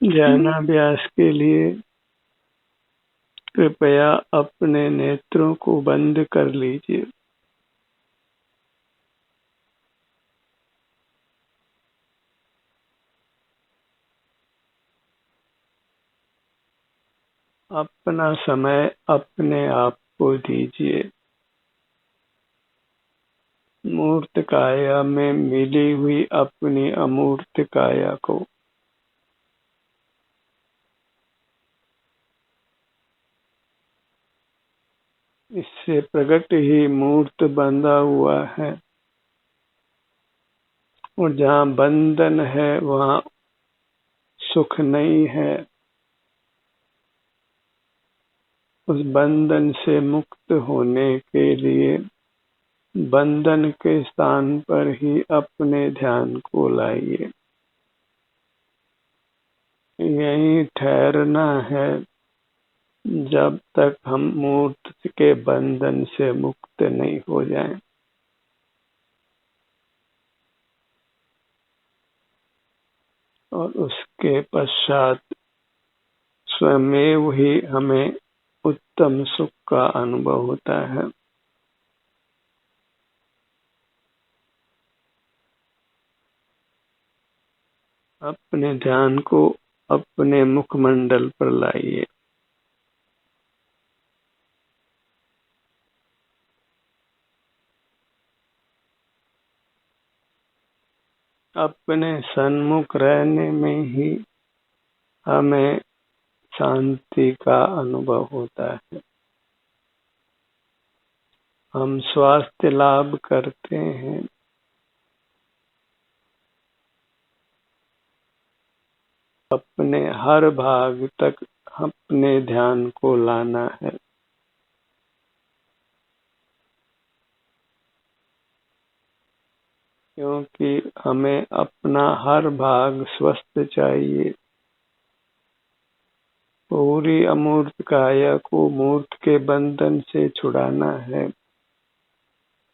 ध्यानाभ्यास के लिए कृपया अपने नेत्रों को बंद कर लीजिए। अपना समय अपने आप को दीजिए। मूर्त काया में मिली हुई अपनी अमूर्त काया को इससे प्रकट ही मूर्त बंधा हुआ है, और जहाँ बंधन है वहाँ सुख नहीं है। उस बंधन से मुक्त होने के लिए बंधन के स्थान पर ही अपने ध्यान को लाइए। यहीं ठहरना है जब तक हम मूर्त के बंधन से मुक्त नहीं हो जाएं। और उसके पश्चात स्वयमेव ही हमें उत्तम सुख का अनुभव होता है। अपने ध्यान को अपने मुखमंडल पर लाइए। अपने सन्मुख रहने में ही हमें शांति का अनुभव होता है। हम स्वास्थ्य लाभ करते हैं। अपने हर भाग तक अपने ध्यान को लाना है। क्योंकि हमें अपना हर भाग स्वस्थ चाहिए। पूरी अमूर्त काया को मूर्त के बंधन से छुड़ाना है।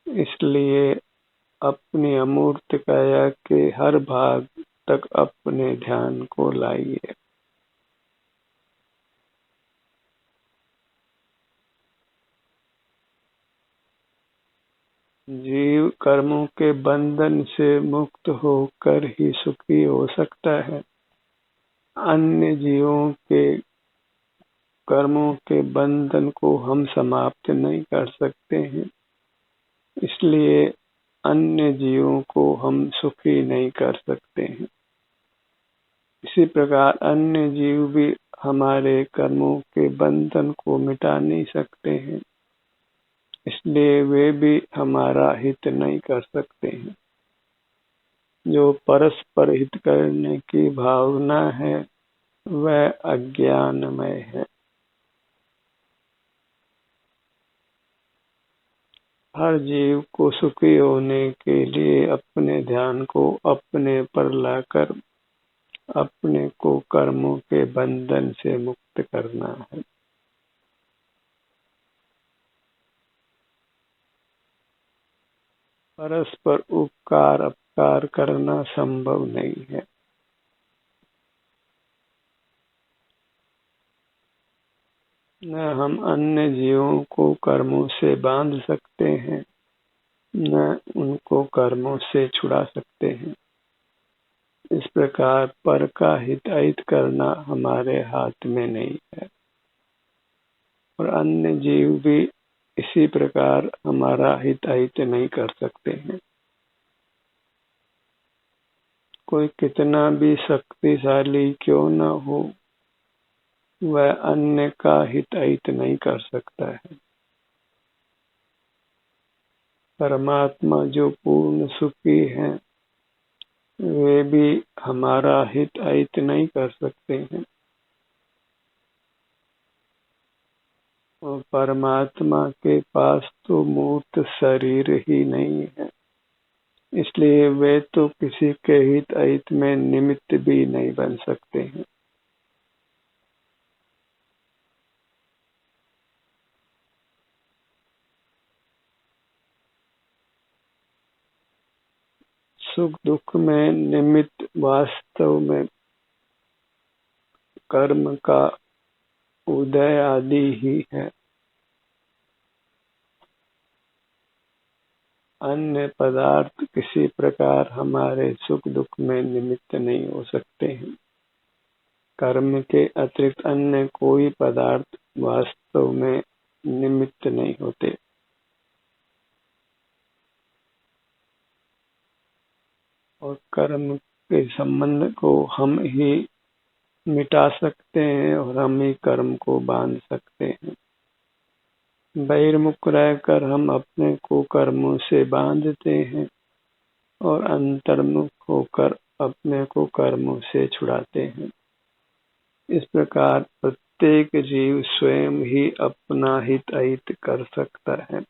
इसलिए अपनी अमूर्त काया के हर भाग तक अपने ध्यान को लाइए। जीव कर्मों के बंधन से मुक्त होकर ही सुखी हो सकता है। अन्य जीवों के कर्मों के बंधन को हम समाप्त नहीं कर सकते हैं, इसलिए अन्य जीवों को हम सुखी नहीं कर सकते हैं। इसी प्रकार अन्य जीव भी हमारे कर्मों के बंधन को मिटा नहीं सकते हैं, इसलिए वे भी हमारा हित नहीं कर सकते हैं। जो परस्पर हित करने की भावना है वह अज्ञानमय है। हर जीव को सुखी होने के लिए अपने ध्यान को अपने पर लाकर अपने को कर्मों के बंधन से मुक्त करना है। परस्पर उपकार अपकार करना संभव नहीं है। न हम अन्य जीवों को कर्मों से बांध सकते हैं, न उनको कर्मों से छुड़ा सकते हैं। इस प्रकार पर का हिताहित करना हमारे हाथ में नहीं है, और अन्य जीव भी इसी प्रकार हमारा हिताहित नहीं कर सकते हैं। कोई कितना भी शक्तिशाली क्यों न हो, वह अन्य का हिताहित नहीं कर सकता है। परमात्मा जो पूर्ण सुखी हैं, वे भी हमारा हिताहित नहीं कर सकते हैं। और परमात्मा के पास तो मूर्त शरीर ही नहीं है, इसलिए वे तो किसी के हित में निमित्त भी नहीं बन सकते हैं। सुख दुख में निमित्त वास्तव में कर्म का उदय आदि ही है। अन्य पदार्थ किसी प्रकार हमारे सुख दुख में निमित्त नहीं हो सकते हैं। कर्म के अतिरिक्त अन्य कोई पदार्थ वास्तव में निमित्त नहीं होते। और कर्म के संबंध को हम ही मिटा सकते हैं और हम ही कर्म को बांध सकते हैं। बहिर्मुख रहकर हम अपने को कर्मों से बांधते हैं और अंतर्मुख होकर अपने को कर्मों से छुड़ाते हैं। इस प्रकार प्रत्येक जीव स्वयं ही अपना हित अहित कर सकता है।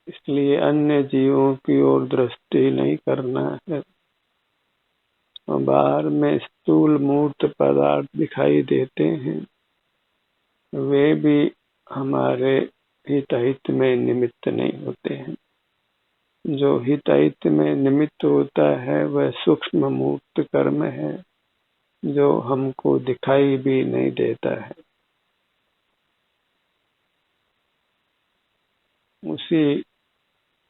इसलिए अन्य जीवों की ओर दृष्टि नहीं करना है। बाहर में स्थूल मूर्त पदार्थ दिखाई देते हैं, वे भी हमारे हित में निमित्त नहीं होते हैं। जो हित में निमित्त होता है वह सूक्ष्म मूर्त कर्म है, जो हमको दिखाई भी नहीं देता है। उसी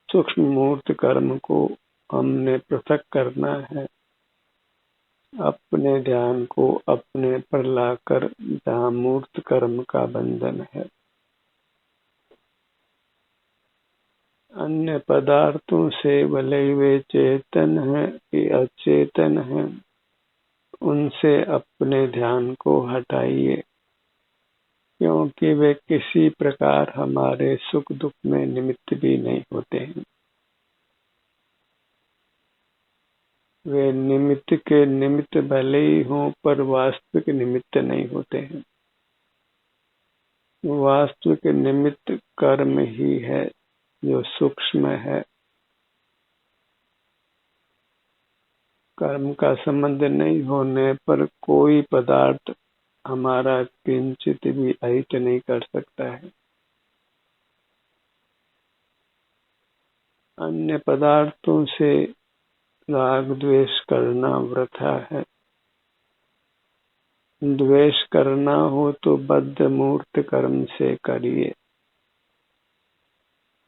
सूक्ष्म मूर्त कर्म को हमने पृथक करना है। अपने ध्यान को अपने पर लाकर, जहाँ मूर्त कर्म का बंधन है। अन्य पदार्थों से भले वे चेतन है कि अचेतन है, उनसे अपने ध्यान को हटाइए, क्योंकि वे किसी प्रकार हमारे सुख दुख में निमित्त भी नहीं होते हैं। वे निमित्त के निमित्त भले ही हों, पर वास्तविक निमित्त नहीं होते हैं। वास्तविक निमित्त कर्म ही है, जो सूक्ष्म है। कर्म का संबंध नहीं होने पर कोई पदार्थ हमारा किंचित भी अहित नहीं कर सकता है। अन्य पदार्थों से राग द्वेष करना वृथा है। द्वेष करना हो तो बद्ध मूर्त कर्म से करिए,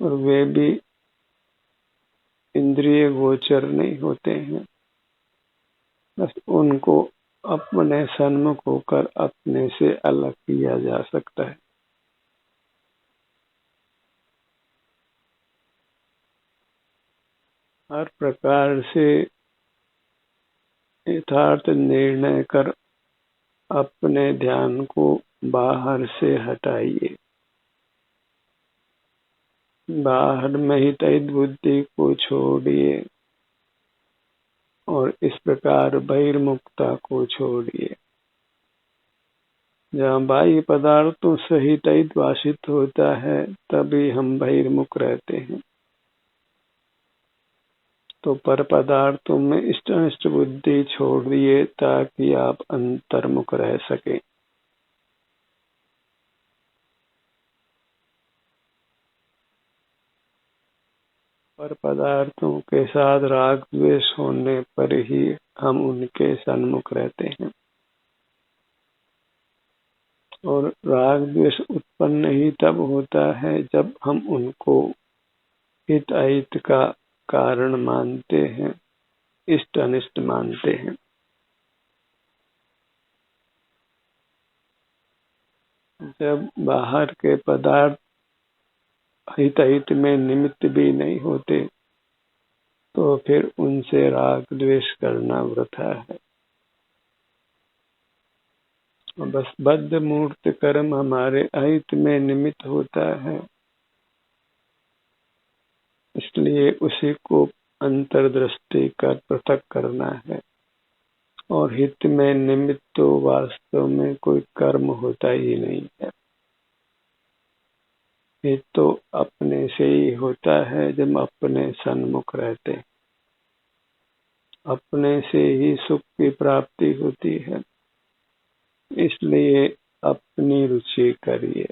और वे भी इंद्रिय गोचर नहीं होते हैं। बस उनको अपने सन्मुख होकर अपने से अलग किया जा सकता है। हर प्रकार से यथार्थ निर्णय कर अपने ध्यान को बाहर से हटाइए। बाहर में ही तैत बुद्धि को छोड़िए और इस प्रकार बहिर्मुखता को छोड़िए। जहाँ बाह्य पदार्थों से ही तैत भाषित होता है, तभी हम बहिर्मुख रहते हैं। तो पर पदार्थों में इष्ट अनिष्ट बुद्धि छोड़िए, ताकि आप अंतर्मुख रह सके। पर पदार्थों के साथ राग द्वेष होने पर ही हम उनके सन्मुख रहते हैं। और राग द्वेष उत्पन्न ही तब होता है जब हम उनको हित अहित का कारण मानते हैं, इष्ट अनिष्ट मानते हैं। जब बाहर के पदार्थ हित अहित में निमित्त भी नहीं होते, तो फिर उनसे राग द्वेष करना वृथा है। बस बद्ध मूर्त कर्म हमारे अहित में निमित्त होता है, इसलिए उसी को अंतर्दृष्टि कर पृथक करना है। और हित में निमित्त तो वास्तव में कोई कर्म होता ही नहीं है। हित तो अपने से ही होता है जब अपने सन्मुख रहते हैं। अपने से ही सुख की प्राप्ति होती है, इसलिए अपनी रुचि करिए।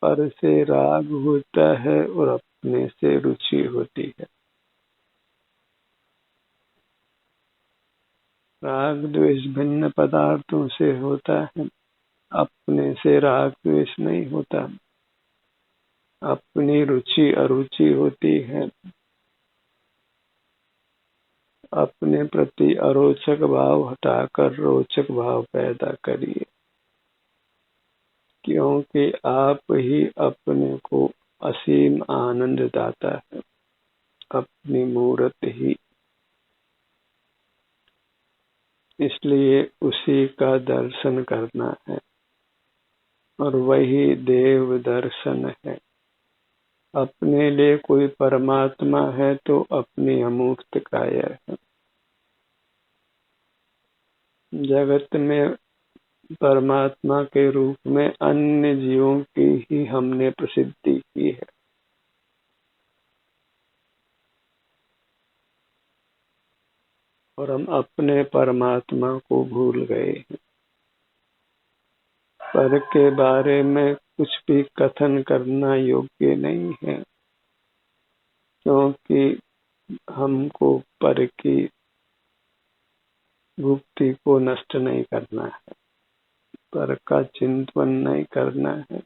पर से राग होता है और अपने से रुचि होती है। राग द्वेष भिन्न पदार्थों से होता है, अपने से राग द्वेष नहीं होता। अपनी रुचि अरुचि होती है। अपने प्रति अरोचक भाव हटाकर रोचक भाव पैदा करिए, क्योंकि आप ही अपने को असीम आनंद दाता है, अपनी मूर्त ही। इसलिए उसी का दर्शन करना है और वही देव दर्शन है। अपने लिए कोई परमात्मा है तो अपनी अमूर्त काया है। जगत में परमात्मा के रूप में अन्य जीवों की ही हमने प्रसिद्धि की है। और हम अपने परमात्मा को भूल गए हैं। पर के बारे में कुछ भी कथन करना योग्य नहीं है, क्योंकि हमको पर की भुक्ति को नष्ट नहीं करना है, पर का चिंतन नहीं करना है,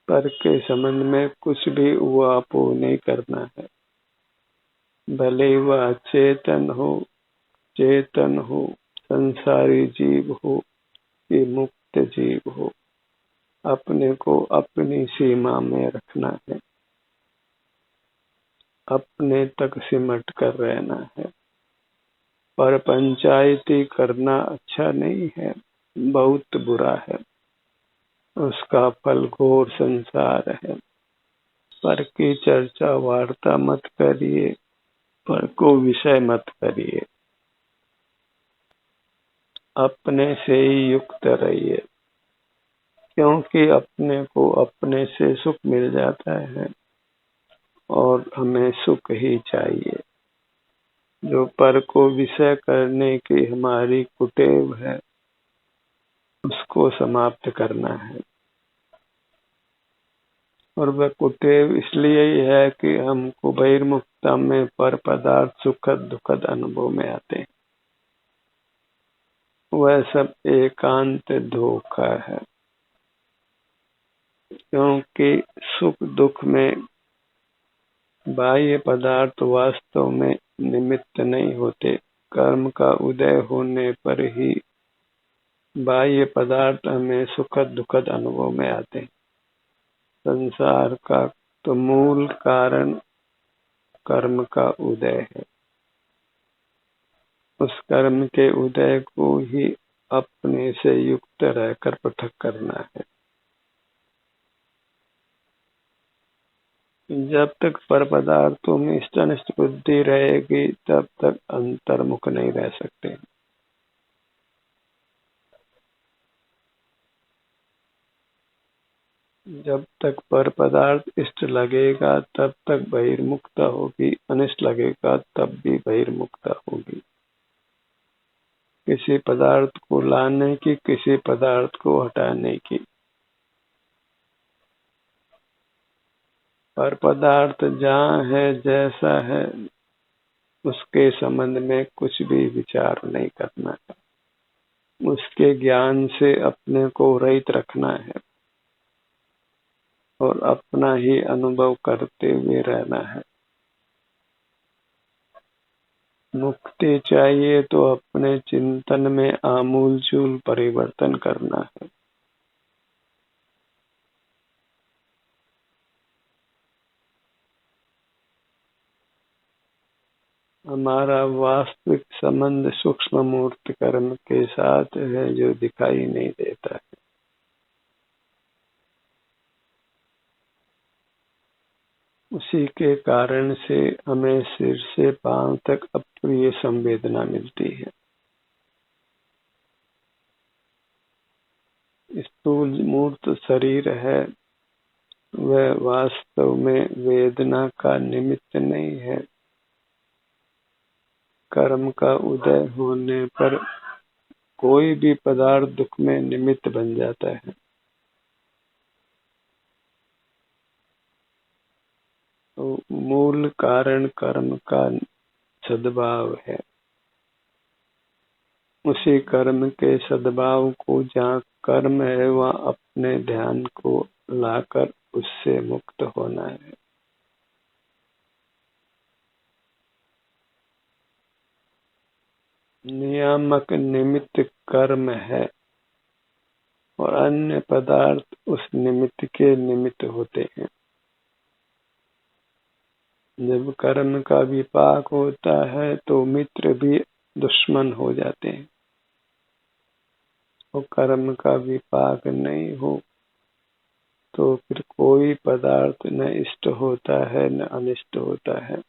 पर के संबंध में कुछ भी उहापोह नहीं करना है। भले वह चेतन हो, चेतन हो, संसारी जीव हो कि मुक्त जीव हो, अपने को अपनी सीमा में रखना है, अपने तक सिमट कर रहना है। पर पंचायती करना अच्छा नहीं है, बहुत बुरा है। उसका फल घोर संसार है। पर की चर्चा वार्ता मत करिए, पर को विषय मत करिए। अपने से ही युक्त रहिए, क्योंकि अपने को अपने से सुख मिल जाता है और हमें सुख ही चाहिए। जो पर को विषय करने की हमारी कुटेव है, उसको समाप्त करना है। और वह कुटेव इसलिए ही है कि हमको बहिर्मुखता में पर पदार्थ सुखद दुखद अनुभव में आते हैं। वह सब एकांत धोखा है, क्योंकि सुख दुख में बाह्य पदार्थ वास्तव में निमित्त नहीं होते। कर्म का उदय होने पर ही बाह्य पदार्थ हमें सुखद दुखद अनुभव में आते हैं। संसार का तो मूल कारण कर्म का उदय है। उस कर्म के उदय को ही अपने से युक्त रहकर पृथक करना है। जब तक पर पदार्थों में इष्टानिष्ट बुद्धि रहेगी, तब तक अंतर्मुख नहीं रह सकते। जब तक पर पदार्थ इष्ट लगेगा तब तक बहिर्मुखता होगी, अनिष्ट लगेगा तब भी बहिर्मुखता होगी। किसी पदार्थ को लाने की, किसी पदार्थ को हटाने की। पर पदार्थ जहाँ है, जैसा है, उसके संबंध में कुछ भी विचार नहीं करना है। उसके ज्ञान से अपने को रहित रखना है और अपना ही अनुभव करते हुए रहना है। मुक्ति चाहिए तो अपने चिंतन में आमूलचूल परिवर्तन करना है। हमारा वास्तविक संबंध सूक्ष्म मूर्त कर्म के साथ है, जो दिखाई नहीं देता है। उसी के कारण से हमें सिर से पांव तक अप्रिय संवेदना मिलती है। स्थूल मूर्त शरीर है, वह वास्तव में वेदना का निमित्त नहीं है। कर्म का उदय होने पर कोई भी पदार्थ दुख में निमित्त बन जाता है। तो मूल कारण कर्म का सद्भाव है। उसी कर्म के सद्भाव को, जहाँ कर्म है वहाँ अपने ध्यान को लाकर उससे मुक्त होना है। नियामक निमित्त कर्म है और अन्य पदार्थ उस निमित्त के निमित्त होते हैं। जब कर्म का विपाक होता है तो मित्र भी दुश्मन हो जाते हैं, और कर्म का विपाक नहीं हो तो फिर कोई पदार्थ न इष्ट होता है न अनिष्ट होता है।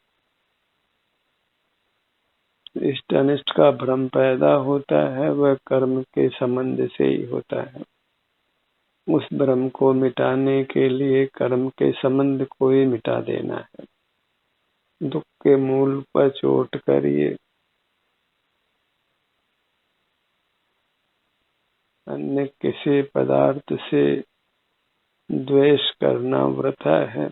इष्ट अनिष्ट का भ्रम पैदा होता है, वह कर्म के संबंध से ही होता है। उस भ्रम को मिटाने के लिए कर्म के संबंध को ही मिटा देना है। दुख के मूल पर चोट करिए, अन्य किसी पदार्थ से द्वेष करना वृथा है।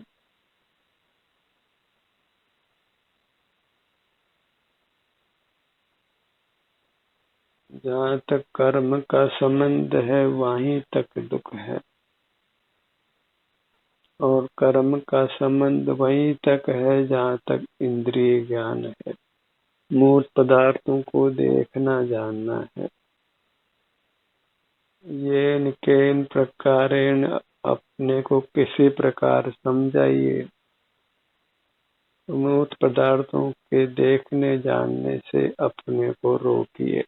जहाँ तक कर्म का संबंध है वहीं तक दुख है, और कर्म का संबंध वहीं तक है जहाँ तक इंद्रिय ज्ञान है। मूर्त पदार्थों को देखना जानना है। येन केन प्रकारेण, अपने को किसी प्रकार समझाइए। मूर्त पदार्थों के देखने जानने से अपने को रोकिए,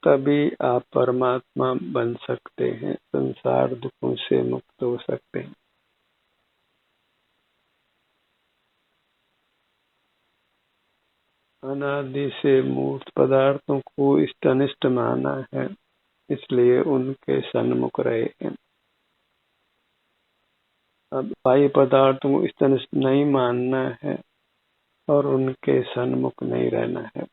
तभी आप परमात्मा बन सकते हैं, संसार दुखों से मुक्त हो सकते हैं। अनादि से मूर्त पदार्थों को इष्ट अनिष्ट माना है, इसलिए उनके सन्मुख रहे हैं। अब बाह्य पदार्थों को इष्ट अनिष्ट नहीं मानना है और उनके सन्मुख नहीं रहना है।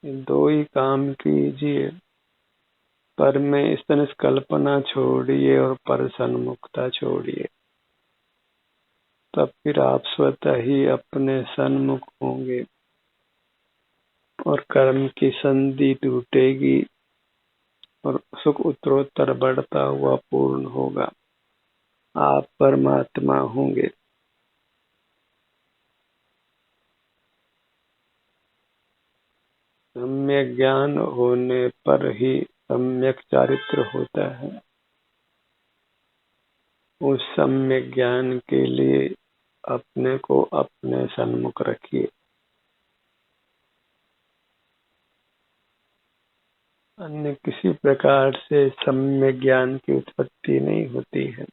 दो ही काम कीजिए, पर में इष्ट अनिष्ट कल्पना छोड़िए और पर सन्मुखता छोड़िए, तब फिर आप स्वतः ही अपने सन्मुख होंगे और कर्म की संधि टूटेगी और सुख उत्तरोत्तर बढ़ता हुआ पूर्ण होगा। आप परमात्मा होंगे। सम्यक ज्ञान होने पर ही सम्यक चारित्र होता है। उस सम्यक ज्ञान के लिए अपने को अपने सन्मुख रखिए। अन्य किसी प्रकार से सम्यक ज्ञान की उत्पत्ति नहीं होती है।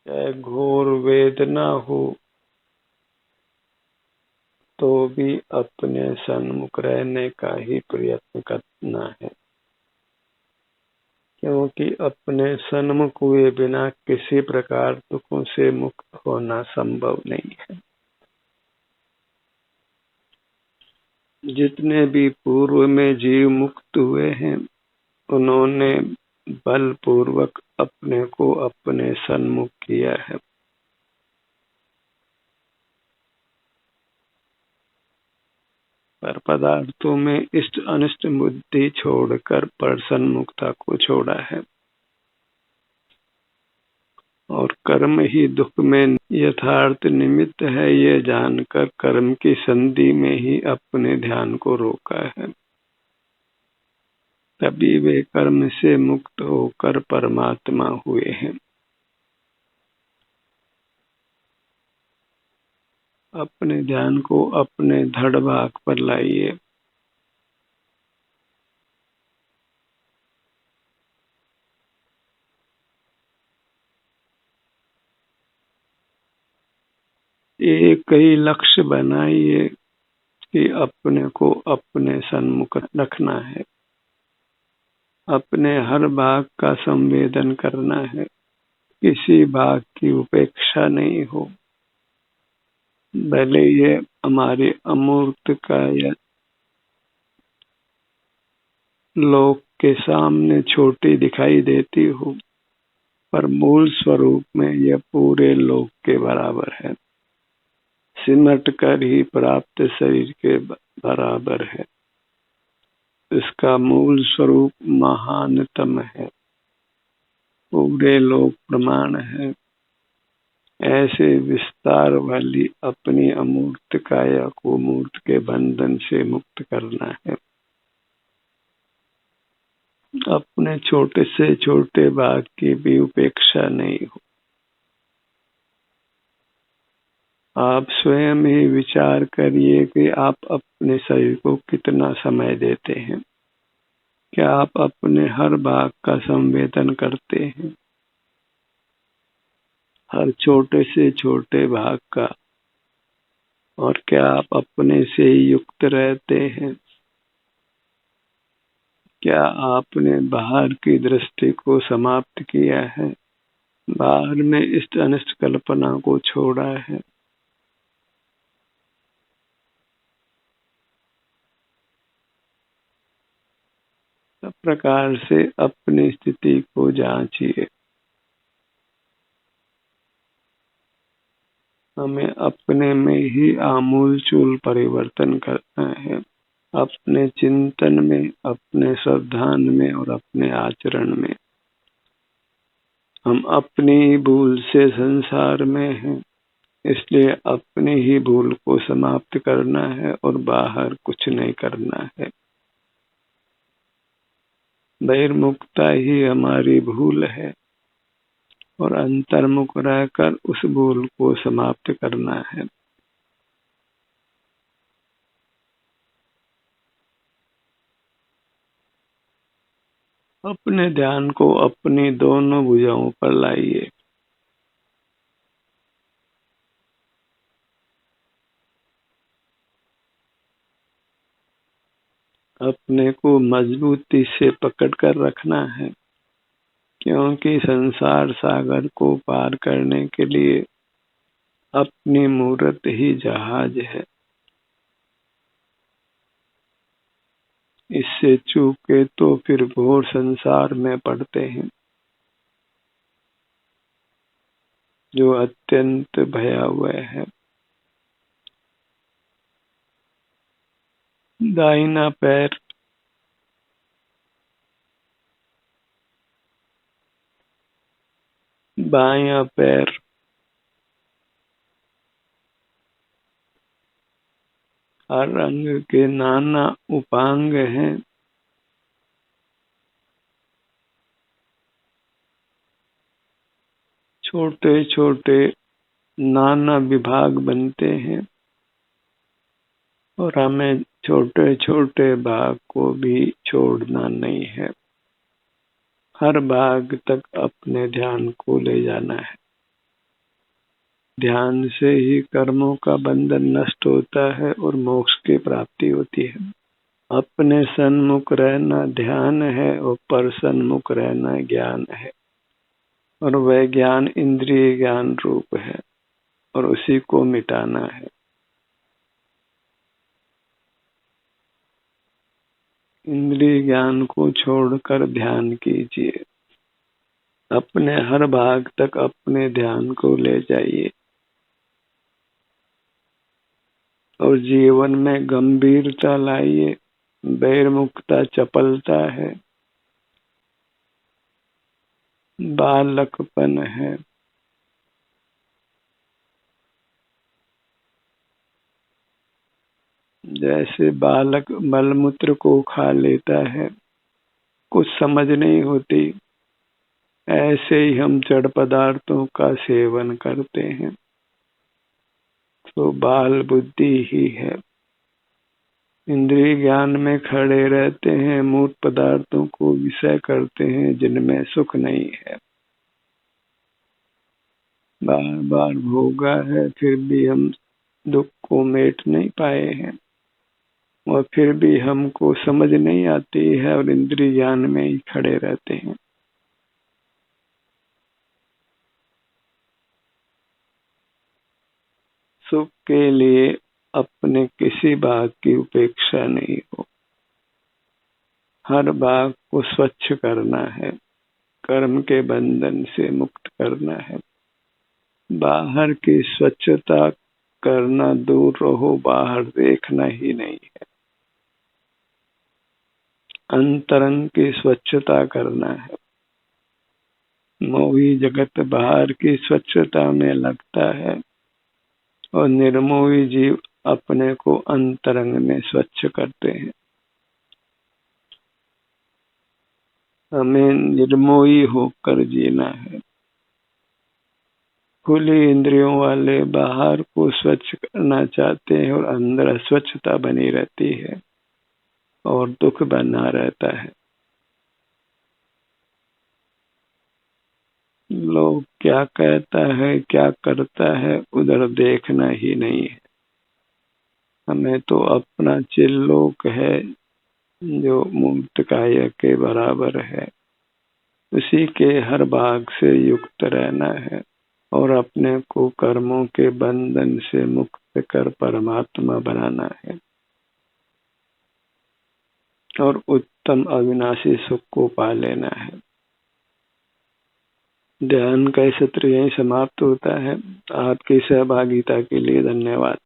चाहे घोर वेदना हो तो भी अपने सन्मुख रहने का ही प्रयत्न करना है, क्योंकि अपने सन्मुख हुए बिना किसी प्रकार दुखों से मुक्त होना संभव नहीं है। जितने भी पूर्व में जीव मुक्त हुए हैं, उन्होंने बलपूर्वक अपने को अपने सन्मुख किया है। पर पदार्थों में इष्ट अनिष्ट बुद्धि छोड़कर पर सन्मुखता को छोड़ा है, और कर्म ही दुख में यथार्थ निमित्त है, ये जानकर कर्म की संधि में ही अपने ध्यान को रोका है। तभी वे कर्म से मुक्त होकर परमात्मा हुए हैं। अपने ध्यान को अपने धड़ भाग पर लाइए। एक ही लक्ष्य बनाइए कि अपने को अपने सन्मुख रखना है। अपने हर भाग का संवेदन करना है, किसी भाग की उपेक्षा नहीं हो। भले ये हमारे अमूर्त का या लोक के सामने छोटी दिखाई देती हो, पर मूल स्वरूप में यह पूरे लोक के बराबर है, सिमट कर ही प्राप्त शरीर के बराबर है। इसका मूल स्वरूप महानतम है, पूरे लोक प्रमाण है। ऐसे विस्तार वाली अपनी अमूर्त काया को मूर्त के बंधन से मुक्त करना है। अपने छोटे से छोटे भाग की भी उपेक्षा नहीं हो। आप स्वयं ही विचार करिए कि आप अपने शरीर को कितना समय देते हैं। क्या आप अपने हर भाग का संवेदन करते हैं, हर छोटे से छोटे भाग का? और क्या आप अपने से ही युक्त रहते हैं? क्या आपने बाहर की दृष्टि को समाप्त किया है, बाहर में इष्ट अनिष्ट कल्पना को छोड़ा है? सब प्रकार से अपनी स्थिति को जांचिए। हमें अपने में ही आमूलचूल परिवर्तन करना है, अपने चिंतन में, अपने श्रद्धान में और अपने आचरण में। हम अपनी भूल से संसार में हैं, इसलिए अपनी ही भूल को समाप्त करना है और बाहर कुछ नहीं करना है। बहिर्मुखता ही हमारी भूल है और अंतर्मुख रहकर उस भूल को समाप्त करना है। अपने ध्यान को अपनी दोनों भुजाओं पर लाइए। अपने को मजबूती से पकड़ कर रखना है, क्योंकि संसार सागर को पार करने के लिए अपनी मूर्त ही जहाज है। इससे चूके तो फिर घोर संसार में पड़ते हैं, जो अत्यंत भयावह है। दाहिना पैर, बायां पैर, हर अंग के नाना उपांग हैं। छोटे छोटे नाना विभाग बनते हैं और हमें छोटे छोटे भाग को भी छोड़ना नहीं है। हर भाग तक अपने ध्यान को ले जाना है। ध्यान से ही कर्मों का बंधन नष्ट होता है और मोक्ष की प्राप्ति होती है। अपने सन्मुख रहना ध्यान है और पर सन्मुख रहना ज्ञान है, और वह ज्ञान इंद्रिय ज्ञान रूप है और उसी को मिटाना है। इंद्रिय ज्ञान को छोड़कर ध्यान कीजिए। अपने हर भाग तक अपने ध्यान को ले जाइए और जीवन में गंभीरता लाइए। बहिर्मुखता चपलता है, बालकपन है। जैसे बालक मलमूत्र को खा लेता है, कुछ समझ नहीं होती, ऐसे ही हम जड़ पदार्थों का सेवन करते हैं, तो बाल बुद्धि ही है। इंद्रिय ज्ञान में खड़े रहते हैं, मूर्त पदार्थों को विषय करते हैं जिनमें सुख नहीं है। बार बार भोगा है, फिर भी हम दुख को मेट नहीं पाए हैं, और फिर भी हमको समझ नहीं आती है और इंद्रिय ज्ञान में ही खड़े रहते हैं। सुख के लिए अपने किसी भाग की उपेक्षा नहीं हो। हर भाग को स्वच्छ करना है, कर्म के बंधन से मुक्त करना है। बाहर की स्वच्छता करना, दूर रहो, बाहर देखना ही नहीं है। अंतरंग की स्वच्छता करना है। मोही जगत बाहर की स्वच्छता में लगता है और निर्मोही जीव अपने को अंतरंग में स्वच्छ करते हैं। हमें निर्मोही होकर जीना है। खुली इंद्रियों वाले बाहर को स्वच्छ करना चाहते हैं और अंदर अस्वच्छता बनी रहती है और दुख बना रहता है। लोग क्या कहता है, क्या करता है, उधर देखना ही नहीं है। हमें तो अपना चिल्लोक है जो मुक्त काया के बराबर है, उसी के हर भाग से युक्त रहना है और अपने को कर्मों के बंधन से मुक्त कर परमात्मा बनाना है और उत्तम अविनाशी सुख को पा लेना है। ध्यान का सत्र यहीं समाप्त होता है। आपकी सहभागिता के लिए धन्यवाद।